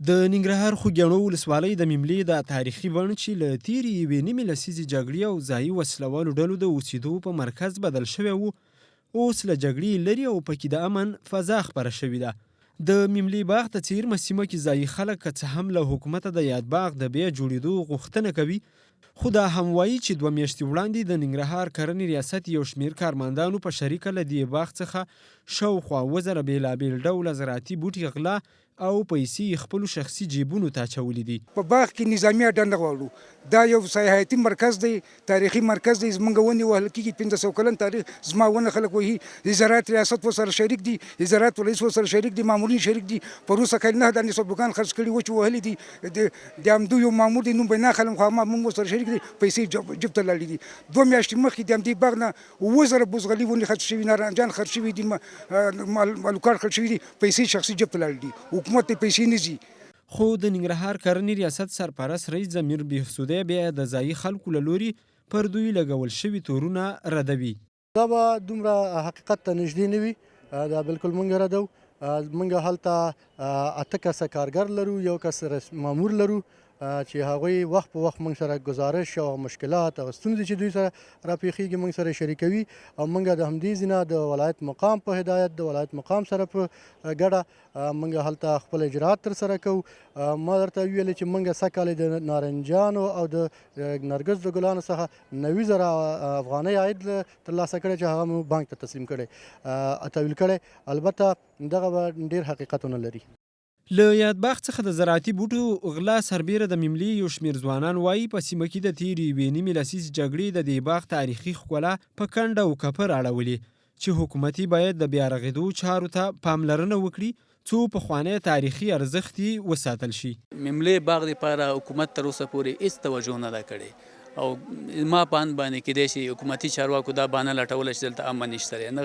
د ننګرهار خوږیاڼو ولسوالۍ د مملې د تاریخي بڼ چې له تېرې یوې نیمې لسیزې جګړې او ځایي وسلوالو ډلو د اوسېدو په مرکز بدل شوی و، اوس له جګړې لرې او پکې د امن فضا خپره شوې ده. د مملې باغ د څیرمه سیمه کې ځایي خلک که څه هم له حکومته د یاد باغ د بیا جوړېدو غوښتنه کوي، خو دا هم وایي چې 2 میاشتې وړاندې د ننګرهار کرنې ریاست یو شمېر کارمندانو په شریکه له دې باغ څخه شاوخوا 2000 بېلابېل ډوله زراعتي بوټي غلا او پیسې خپلو شخصي جیبونو ته اچولي دي. په باغ کې نظامي اډانه غواړو. دا یو سیاحتي مرکز دی، تاریخي مرکز دی. زمونږ ونې وهل کېږي 1500 کلن تاریخ. زما ونه خلک وهي. د زراعت ریاست ورسره شریک دي، د زراعت رئیس ورسره شریک دي، مامورین شریک دي. په وروسته کال 9 دانې صبحګان خرڅ کړي وچ وهلي دي. د همدوی یو مامور دی، نوم بینا خلم خو موږ ورسره شریک دي. پیسې جیب ته لاړې دي. 2 میاشتې مخکې د همدې باغ نه 2000 بوزغلي ونې خرڅ شوي، نارنجان خرڅ شوي دي، مالوکان خرڅ شوي دي. پیسې شخصي جیب ته لاړې دي. حکومت ته پیسې نه ځي. خو د ننګرهار کرنې ریاست سرپرست رئیس ضمیر بهسودی بیا د ځایي خلکو له لوري پر دوی لګول شوي تورونه ردوي. دا به دومره حقیقت ته نږدې نه وي، دا بالکل موږ ردو. موږ هلته 8 کسه کارګر لرو، یو کس مامور لرو چې هغوی وخت په وخت موږ سره گزارش او مشکلات او ستونزې چې دوی سره راپېښېږي موږ سره شریکوي، او موږ د همدې ځینه د ولایت مقام په هدایت د ولایت مقام سره په ګډه موږ هلته خپل اجرات ترسره کوو. ما درته ویلې چې موږ سږکال د نارنجانو او د نرګس د ګلانو څخه 90,000 افغانۍ عاید ترلاسه کړی چې هغه مو بانک ته تسلیم کړی تحویل کړی. البته دغه به ډېر حقیقتونه لري. له یاد باغ څخه د زراعتي بوټو غلا سربیره د مملې یو شمېر ځوانان وایي په سیمه کې د تېرې یوې نیمې لسیزې جګړې د دې باغ تاریخي ښکلا په کنډه او کپر اړولې چې حکومت باید د بیا رغېدو چارو ته پاملرنه وکړي څو پخوانی تاریخي ارزښت یې وساتل شي. مملې باغ لپاره حکومت تر اوسه پورې هېڅ توجه نه ده کړې، او ما په اند باندې کېدای شي حکومتي چارواکو دا بهانه لټوله چې دلته امن نشته دی، نه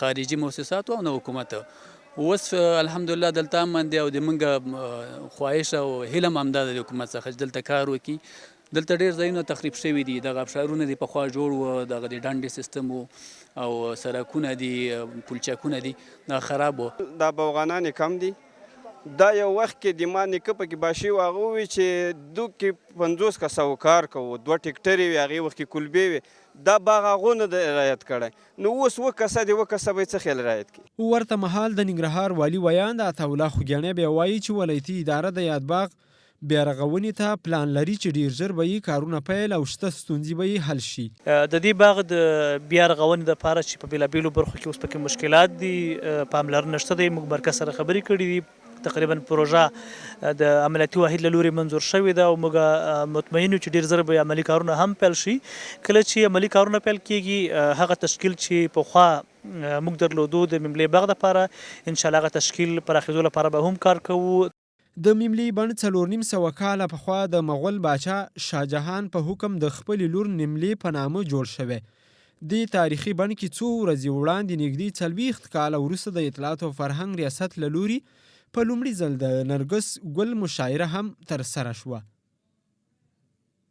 خارجي موسساتو او نه حکومت. اوس الحمدلله دلته امن دی، او د موږ خواهش او هیله هم همدا ده د حکومت څخه چې دلته کار وکړي. دلته ډېر ځایونه تخریب شوي دي، دغه ابشارونه دي پخوا جوړ وو، دغه د ډنډې سیستم وو او سړکونه دي، پلچکونه دي، دا خراب وو. دا باغوانان کم دي. دا یو وخت کې د ما نیکه پکې باشي و، هغه ووایي چې دوی کې 50 کسه کار کوو، 2 ټکټرې وي، هغې وخت کې کلبې وي. دا باغ هغو نه د رعایت کړی، نو اوس 2 کسه دي، 2 کسه به یې څه خیال رعایت کړي. ورته مهال د ننګرهار والي ویاند عطاالله خوږیاڼی بیا وایي چې ولایتي اداره د یاد باغ بیا رغونې ته پلان لري چې ډېر ژر به یې کارونه پیل او شته ستونزې به یې حل شي. د دې باغ د بیا رغونې دپاره چې په بېلابېلو برخو کې اوس پکې مشکلات دي، پاملرنه شته دی. موږ مرکز سره خبرې کړې دي، تقریبا پروژه د عملیاتي واحد له لوري منظور شوې ده، او موږ مطمئن یو چې ډېر زر به عملي کارونه هم پیل شي. کله چې عملي کارونه پیل کېږي، هغه تشکیل چې پخوا موږ درلودو د مملې باغ دپاره، انشاءالله هغه تشکیل پراخېدو لپاره به هم کار کوو. د مملې بڼ 4.5 کاله پخوا د مغول باچا شاهجهان په حکم د خپلې لور نملې په نامه جوړ شوی. دې تاریخي بڼ کې څو ورځې وړاندې نږدې 40 کاله وروسته د اطلاعات او فرهنګ ریاست له لوري په لومړي ځل د نرګس ګل مشاعره هم ترسره شوه.